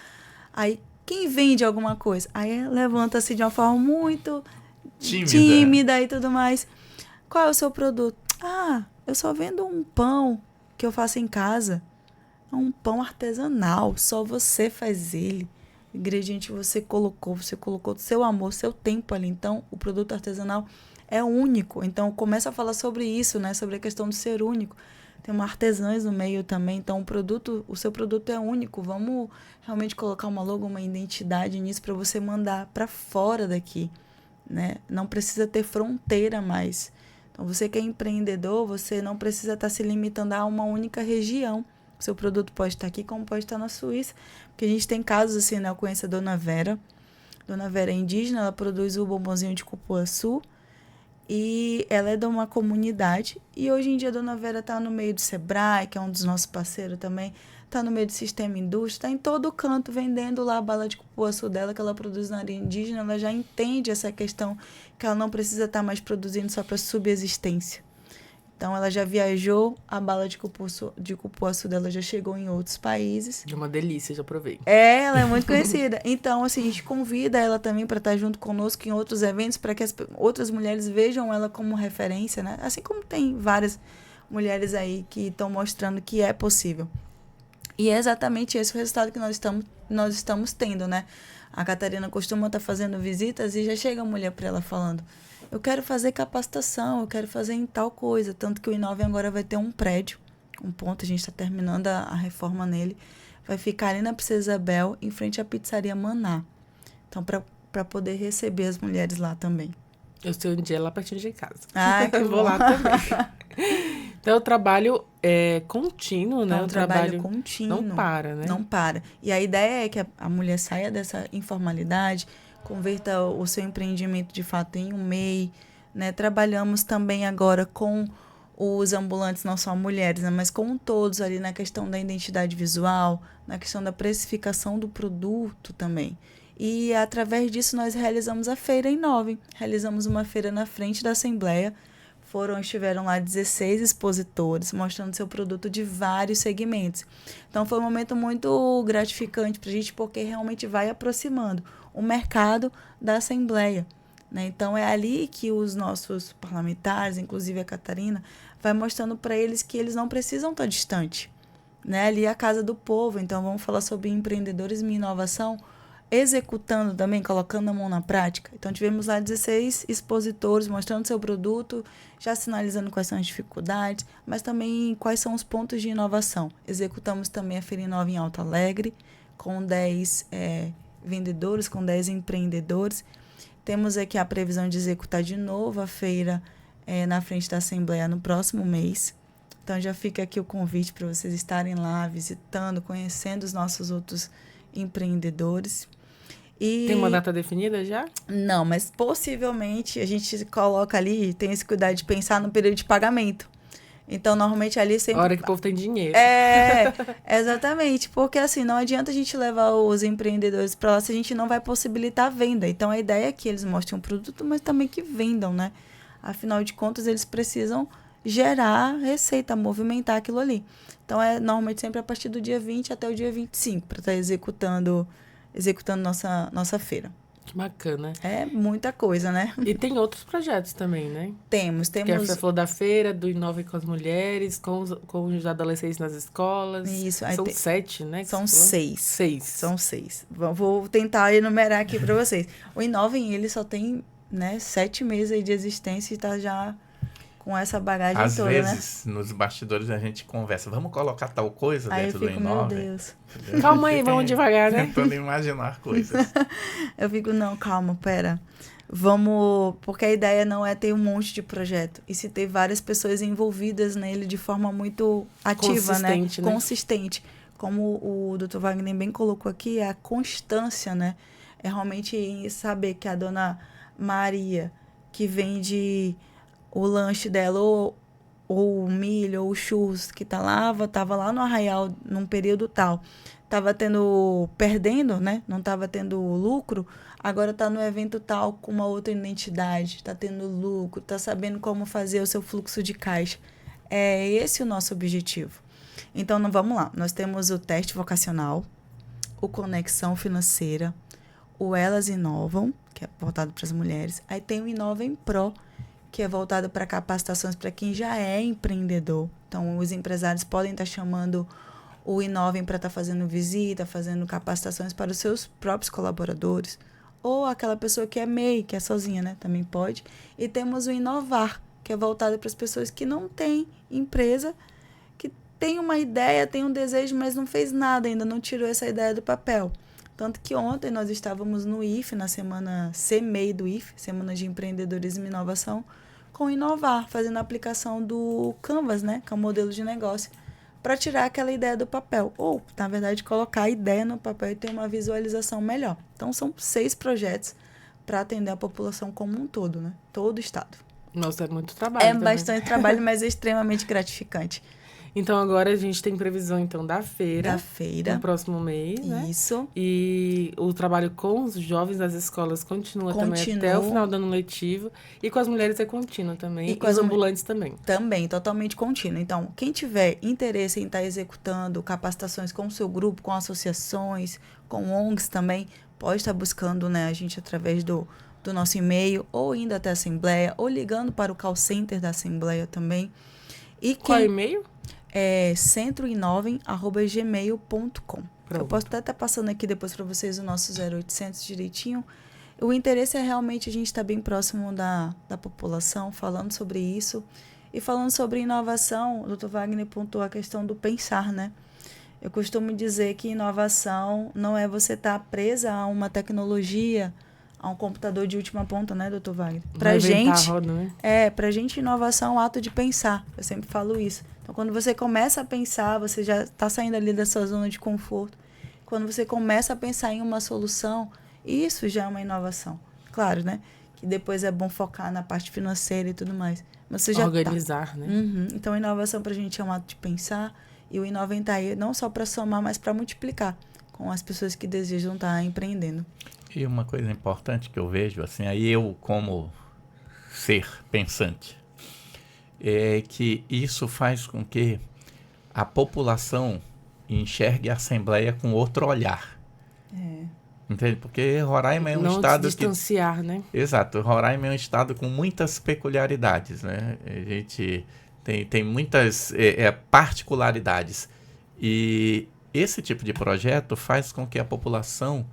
Aí, quem vende alguma coisa? Aí, levanta-se de uma forma muito tímida e tudo mais. Qual é o seu produto? Eu só vendo um pão que eu faço em casa. É um pão artesanal, só você faz ele. O ingrediente você colocou seu amor, seu tempo ali. Então, o produto artesanal é único. Então, começa a falar sobre isso, né? Sobre a questão de ser único. Tem uma artesãs no meio também. Então, o seu produto é único. Vamos realmente colocar uma logo, uma identidade nisso para você mandar para fora daqui, né? Não precisa ter fronteira mais. Então, você que é empreendedor, você não precisa estar se limitando a uma única região. O seu produto pode estar aqui, como pode estar na Suíça. Porque a gente tem casos assim, né? Eu conheço a Dona Vera. Dona Vera é indígena, ela produz o bombonzinho de cupuaçu. E ela é de uma comunidade. E hoje em dia a Dona Vera está no meio do Sebrae, que é um dos nossos parceiros também. Está no meio do Sistema Indústria. Está em todo canto vendendo lá a bala de cupuaçu dela, que ela produz na área indígena. Ela já entende essa questão que ela não precisa estar mais produzindo só para subsistência. Então, ela já viajou, a bala de cupuaçu dela já chegou em outros países. É uma delícia, já provei. Ela é muito conhecida. Então, assim, a gente convida ela também para estar junto conosco em outros eventos, para que as outras mulheres vejam ela como referência, né? Assim como tem várias mulheres aí que estão mostrando que é possível. E é exatamente esse o resultado que nós estamos tendo, né? A Catarina costuma estar fazendo visitas e já chega a mulher para ela falando: eu quero fazer capacitação, eu quero fazer em tal coisa. Tanto que o Inove agora vai ter um prédio, um ponto, a gente está terminando a reforma nele. Vai ficar ali na Princesa Isabel, em frente à pizzaria Maná. Então, para poder receber as mulheres lá também. Eu sei um dia lá pertinho de casa. Ah, que vou lá também. Então, o trabalho é contínuo, né? É um trabalho contínuo. Não para, né? Não para. E a ideia é que a mulher saia dessa informalidade, converta o seu empreendimento de fato em um MEI, né? Trabalhamos também agora com os ambulantes, não só mulheres, né? Mas com todos ali na questão da identidade visual, na questão da precificação do produto também. E através disso nós realizamos a feira Inove. Realizamos uma feira na frente da Assembleia. Estiveram lá 16 expositores mostrando seu produto de vários segmentos. Então foi um momento muito gratificante para a gente, porque realmente vai aproximando o mercado da Assembleia, né? Então é ali que os nossos parlamentares, inclusive a Catarina, vai mostrando para eles que eles não precisam estar distantes, né? Ali é a casa do povo. Então vamos falar sobre empreendedorismo e inovação, executando também, colocando a mão na prática. Então, tivemos lá 16 expositores mostrando seu produto, já sinalizando quais são as dificuldades, mas também quais são os pontos de inovação. Executamos também a Feira Inova em Alto Alegre, com 10 vendedores, com 10 empreendedores. Temos aqui a previsão de executar de novo a feira na frente da Assembleia no próximo mês. Então, já fica aqui o convite para vocês estarem lá, visitando, conhecendo os nossos outros empreendedores. E tem uma data definida já? Não, mas possivelmente a gente coloca ali, tem esse cuidado de pensar no período de pagamento. Então, normalmente ali sempre... A hora que o povo tem dinheiro. Exatamente. Porque assim, não adianta a gente levar os empreendedores para lá se a gente não vai possibilitar a venda. Então, a ideia é que eles mostrem um produto, mas também que vendam, né? Afinal de contas, eles precisam gerar receita, movimentar aquilo ali. Então, normalmente sempre a partir do dia 20 até o dia 25 para estar executando nossa feira. Que bacana. É muita coisa, né? E tem outros projetos também, né? Temos. Que você falou da feira, do Inove com as mulheres, com os adolescentes nas escolas. Isso. São 7, né? São 6. 6. São 6. Vou tentar enumerar aqui para vocês. O Inove, ele só tem, né, 7 meses aí de existência e está já com essa bagagem às toda, vezes, nos bastidores a gente conversa, vamos colocar tal coisa aí dentro eu fico, do Inove? Meu Deus. Calma aí, vamos devagar, né? Tentando imaginar coisas. Eu fico, não, calma, pera. Vamos... Porque a ideia não é ter um monte de projeto, e se ter várias pessoas envolvidas nele de forma muito ativa, consistente, né? Consistente. Como o Dr. Wagner bem colocou aqui, é a constância, né? É realmente saber que a dona Maria, que vende o lanche dela, ou o milho, ou o churros, que tava lá no Arraial num período tal, perdendo, né? Não estava tendo lucro, agora está no evento tal com uma outra identidade, está tendo lucro, está sabendo como fazer o seu fluxo de caixa. É esse o nosso objetivo. Então, vamos lá. Nós temos o teste vocacional, o Conexão Financeira, o Elas Inovam, que é voltado para as mulheres. Aí tem o Inovem Pro, que é voltado para capacitações para quem já é empreendedor. Então, os empresários podem estar chamando o Inovem para estar fazendo visita, fazendo capacitações para os seus próprios colaboradores. Ou aquela pessoa que é MEI, que é sozinha, né? Também pode. E temos o Inovar, que é voltado para as pessoas que não têm empresa, que tem uma ideia, tem um desejo, mas não fez nada ainda, não tirou essa ideia do papel. Tanto que ontem nós estávamos no IFE, na semana CMEI do IFE, Semana de Empreendedorismo e Inovação, com o Inovar, fazendo a aplicação do Canvas, né, que é um modelo de negócio, para tirar aquela ideia do papel. Ou, na verdade, colocar a ideia no papel e ter uma visualização melhor. Então, são 6 projetos para atender a população como um todo, né? Todo o estado. Nossa, é muito trabalho. É bastante trabalho, mas é extremamente gratificante. Então, agora a gente tem previsão, então, da feira. No próximo mês, né? Isso. E o trabalho com os jovens das escolas continua também até o final do ano letivo. E com as mulheres é contínuo também. E com os ambulantes também. Também, totalmente contínuo. Então, quem tiver interesse em estar executando capacitações com o seu grupo, com associações, com ONGs também, pode estar buscando, né, a gente através do nosso e-mail, ou indo até a Assembleia, ou ligando para o call center da Assembleia também. Qual é o e-mail? é centroinovem@gmail.com. Eu Pronto. posso até estar passando aqui depois para vocês o nosso 0800 direitinho. O interesse é realmente a gente estar bem próximo da população, falando sobre isso. E falando sobre inovação, o Dr. Wagner pontuou a questão do pensar, né? Eu costumo dizer que inovação não é você estar presa a uma tecnologia, a um computador de última ponta, né, Dr. Wagner? Pra gente, pra gente inovação é um ato de pensar. Eu sempre falo isso. Então, quando você começa a pensar, você já está saindo ali da sua zona de conforto. Quando você começa a pensar em uma solução, isso já é uma inovação. Claro, né? Que depois é bom focar na parte financeira e tudo mais. Mas você já organizar, né? Então, a inovação para a gente é um ato de pensar. E o Inovem está aí não só para somar, mas para multiplicar com as pessoas que desejam estar empreendendo. E uma coisa importante que eu vejo, assim, aí eu como ser pensante, é que isso faz com que a população enxergue a Assembleia com outro olhar. Entende? Porque Roraima é um estado não se distanciar, né? Exato. Roraima é um estado com muitas peculiaridades, né? A gente tem muitas particularidades. E esse tipo de projeto faz com que a população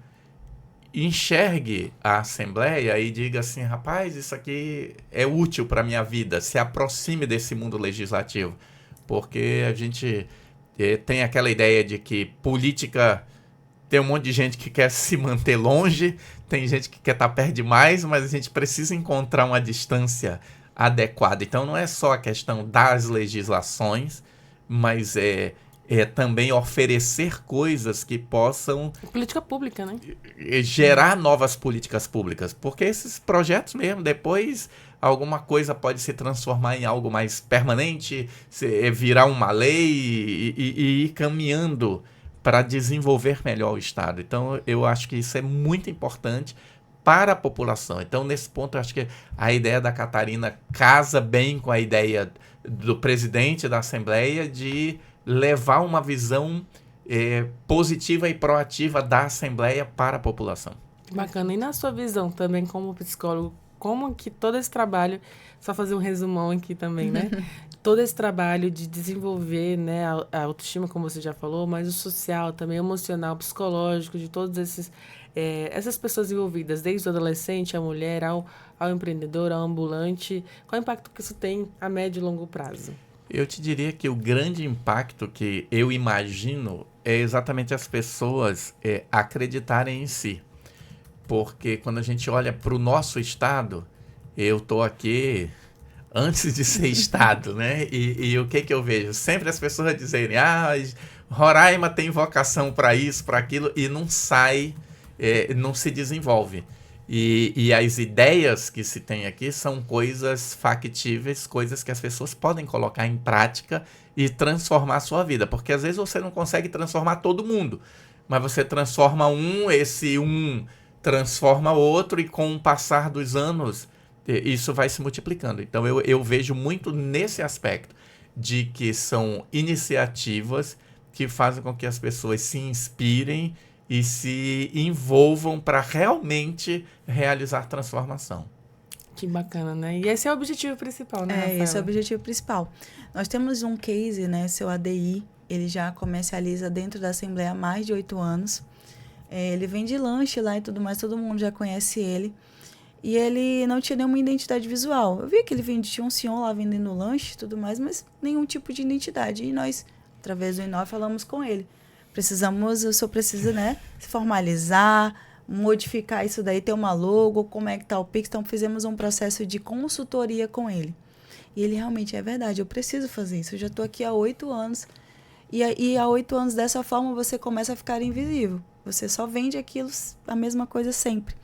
enxergue a Assembleia e diga assim, rapaz, isso aqui é útil para a minha vida, se aproxime desse mundo legislativo. Porque a gente tem aquela ideia de que política... Tem um monte de gente que quer se manter longe, tem gente que quer estar perto demais, mas a gente precisa encontrar uma distância adequada. Então, não é só a questão das legislações, mas é também oferecer coisas que possam... Política pública, né? Gerar novas políticas públicas. Porque esses projetos mesmo, depois alguma coisa pode se transformar em algo mais permanente, virar uma lei e ir caminhando para desenvolver melhor o Estado. Então, eu acho que isso é muito importante para a população. Então, nesse ponto, eu acho que a ideia da Catarina casa bem com a ideia do presidente da Assembleia de levar uma visão positiva e proativa da Assembleia para a população. Bacana. E na sua visão também, como psicólogo, como que todo esse trabalho, só fazer um resumão aqui também, né? Todo esse trabalho de desenvolver, né, a autoestima, como você já falou, mas o social também, emocional, psicológico, de todas essas pessoas envolvidas, desde o adolescente, a mulher, ao empreendedor, ao ambulante, qual o impacto que isso tem a médio e longo prazo? Eu te diria que o grande impacto que eu imagino é exatamente as pessoas acreditarem em si. Porque quando a gente olha para o nosso estado, eu estou aqui antes de ser estado, né? E o que eu vejo? Sempre as pessoas dizerem, Roraima tem vocação para isso, para aquilo, e não sai, não se desenvolve. E as ideias que se tem aqui são coisas factíveis, coisas que as pessoas podem colocar em prática e transformar a sua vida. Porque às vezes você não consegue transformar todo mundo, mas você transforma esse transforma outro, e com o passar dos anos, isso vai se multiplicando. Então, eu vejo muito nesse aspecto de que são iniciativas que fazem com que as pessoas se inspirem e se envolvam para realmente realizar transformação. Que bacana, né? E esse é o objetivo principal, né, Rafaela? Esse é o objetivo principal. Nós temos um case, né? Seu ADI, ele já comercializa dentro da Assembleia há mais de 8 anos. Ele vende lanche lá e tudo mais, todo mundo já conhece ele. E ele não tinha nenhuma identidade visual. Eu vi que ele tinha um senhor lá vendendo lanche e tudo mais, mas nenhum tipo de identidade. E nós, através do Inove, falamos com ele. O senhor precisa, né, se formalizar, modificar isso daí, ter uma logo, como é que tá o Pix. Então, fizemos um processo de consultoria com ele. E ele realmente, é verdade, eu preciso fazer isso. Eu já estou aqui há 8 anos. E há 8 anos, dessa forma, você começa a ficar invisível. Você só vende aquilo, a mesma coisa sempre.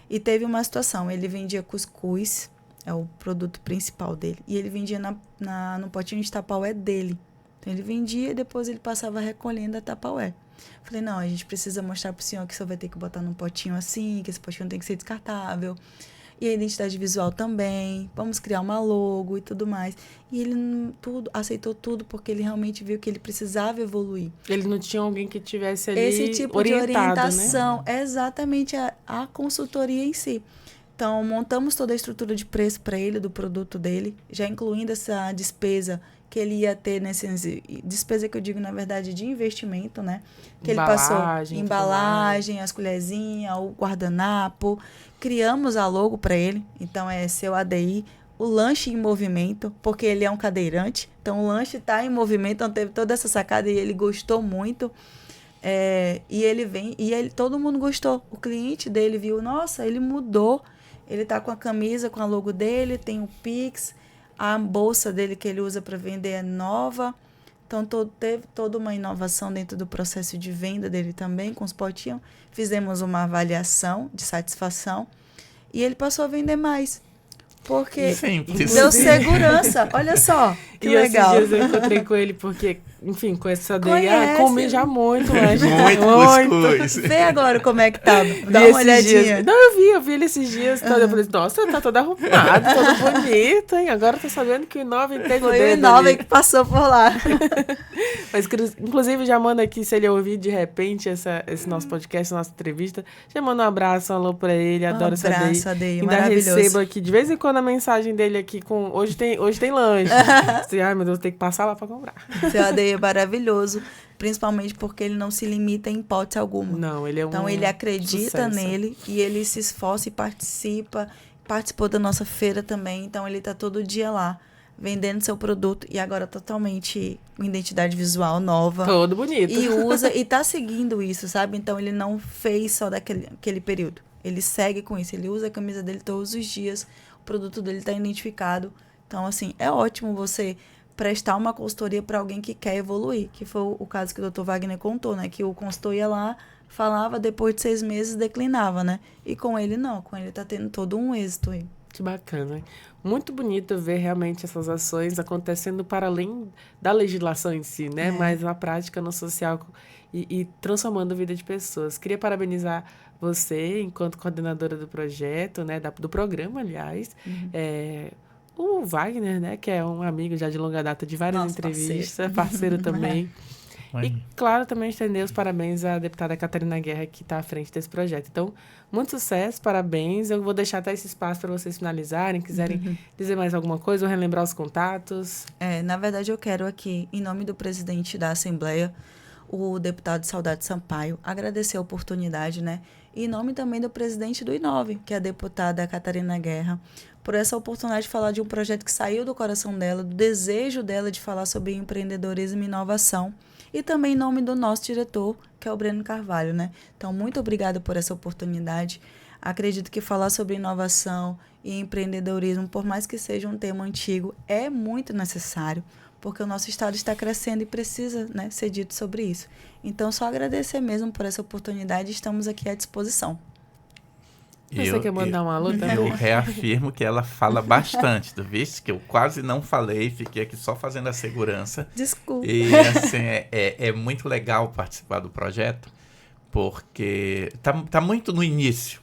E teve uma situação, ele vendia cuscuz, é o produto principal dele, e ele vendia no potinho de Tupperware dele. Então, ele vendia e depois ele passava recolhendo a Tupperware. Falei, não, a gente precisa mostrar pro senhor que o senhor vai ter que botar num potinho assim, que esse potinho tem que ser descartável. E a identidade visual também, vamos criar uma logo e tudo mais. E ele aceitou tudo porque ele realmente viu que ele precisava evoluir. Ele não tinha alguém que tivesse ali esse tipo de orientação, né? Exatamente a consultoria em si. Então, montamos toda a estrutura de preço para ele, do produto dele, já incluindo essa despesa que ele ia ter despesa que eu digo, na verdade, de investimento, né? Que Embalagem, ele passou embalagem, as colherzinhas, o guardanapo. Criamos a logo para ele, então é seu ADI, o lanche em movimento, porque ele é um cadeirante, então o lanche está em movimento, então teve toda essa sacada e ele gostou muito. E ele vem, todo mundo gostou. O cliente dele viu, nossa, ele mudou. Ele tá com a camisa, com a logo dele, tem o Pix, a bolsa dele que ele usa para vender é nova. Então, teve toda uma inovação dentro do processo de venda dele também, com os potinhos. Fizemos uma avaliação de satisfação e ele passou a vender mais. Porque deu segurança. Olha só, que legal. Esses dias eu encontrei com ele porque, enfim, com essa daí, comi já muito, mas muito cuscuz. Vê agora como é que tá. Dá uma olhadinha. Dias. Não, eu vi ele esses dias. Eu falei, nossa, tá todo arrumado, todo bonito, hein? Agora eu tô sabendo que o Inova entende o dedo. Foi o Inova que passou por lá. Mas, inclusive, já manda aqui, se ele ouvir de repente esse nosso podcast, nossa entrevista, já manda um abraço, um alô pra ele. Adoro essa daí. Ainda maravilhoso. Recebo aqui, de vez em quando, a mensagem dele aqui com hoje tem lanche. Ai, meu Deus, tem que passar lá pra comprar. Seu ADI é maravilhoso, principalmente porque ele não se limita em hipótese alguma. Não, ele é Então, ele acredita nele e ele se esforça e participou da nossa feira também. Então, ele tá todo dia lá, vendendo seu produto e agora totalmente com identidade visual nova. Todo bonito. E usa, e tá seguindo isso, sabe? Então, ele não fez só daquele período. Ele segue com isso, ele usa a camisa dele todos os dias, o produto dele tá identificado. Então, assim, é ótimo você prestar uma consultoria para alguém que quer evoluir, que foi o caso que o Dr. Wagner contou, né? Que o consultor ia lá, falava, depois de 6 meses declinava, né? E com ele não, com ele tá tendo todo um êxito aí. Que bacana. Muito bonito ver realmente essas ações acontecendo para além da legislação em si, né? Mas na prática, no social e transformando a vida de pessoas. Queria parabenizar você, enquanto coordenadora do projeto, né? Do programa, aliás. O Wagner, né? Que é um amigo já de longa data de várias entrevistas. Parceiro também. E, claro, também estender os parabéns à deputada Catarina Guerra, que está à frente desse projeto. Então, muito sucesso, parabéns. Eu vou deixar até esse espaço para vocês finalizarem, quiserem dizer mais alguma coisa ou relembrar os contatos. Na verdade, eu quero aqui, em nome do presidente da Assembleia, o deputado Saudade Sampaio, agradecer a oportunidade, né? E em nome também do presidente do Inove, que é a deputada Catarina Guerra, por essa oportunidade de falar de um projeto que saiu do coração dela, do desejo dela de falar sobre empreendedorismo e inovação. E também em nome do nosso diretor, que é o Breno Carvalho, né? Então, muito obrigada por essa oportunidade. Acredito que falar sobre inovação e empreendedorismo, por mais que seja um tema antigo, é muito necessário, porque o nosso estado está crescendo e precisa, né, ser dito sobre isso. Então, só agradecer mesmo por essa oportunidade, estamos aqui à disposição. Você quer mandar um alô também? Eu reafirmo que ela fala bastante, tu viste? Que eu quase não falei, fiquei aqui só fazendo a segurança. Desculpa. E assim, é muito legal participar do projeto, porque tá muito no início,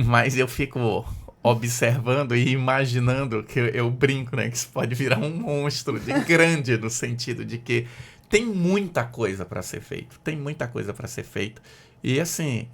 mas eu fico observando e imaginando que eu brinco, né? Que isso pode virar um monstro de grande, no sentido de que tem muita coisa para ser feito, E, assim,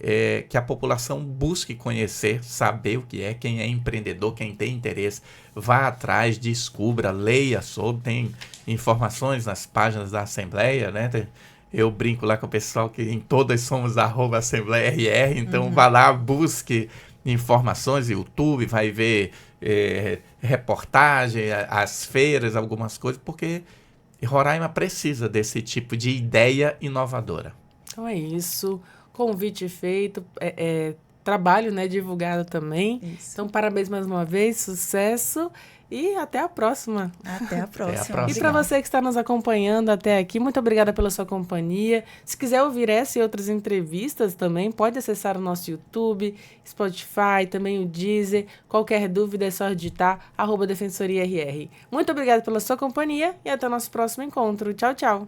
que a população busque conhecer, saber o que é, quem é empreendedor, quem tem interesse, vá atrás, descubra, leia sobre, tem informações nas páginas da Assembleia, né? Eu brinco lá com o pessoal que em todas somos @AssembleiaRR, então vá lá, busque informações, YouTube, vai ver reportagem, as feiras, algumas coisas, porque Roraima precisa desse tipo de ideia inovadora. Então é isso. Convite feito, trabalho, né, divulgado também. Isso. Então, parabéns mais uma vez, sucesso e até a próxima. Até a próxima. E para você que está nos acompanhando até aqui, muito obrigada pela sua companhia. Se quiser ouvir essa e outras entrevistas também, pode acessar o nosso YouTube, Spotify, também o Deezer. Qualquer dúvida é só digitar @DefensoriaRR. Muito obrigada pela sua companhia e até o nosso próximo encontro. Tchau, tchau.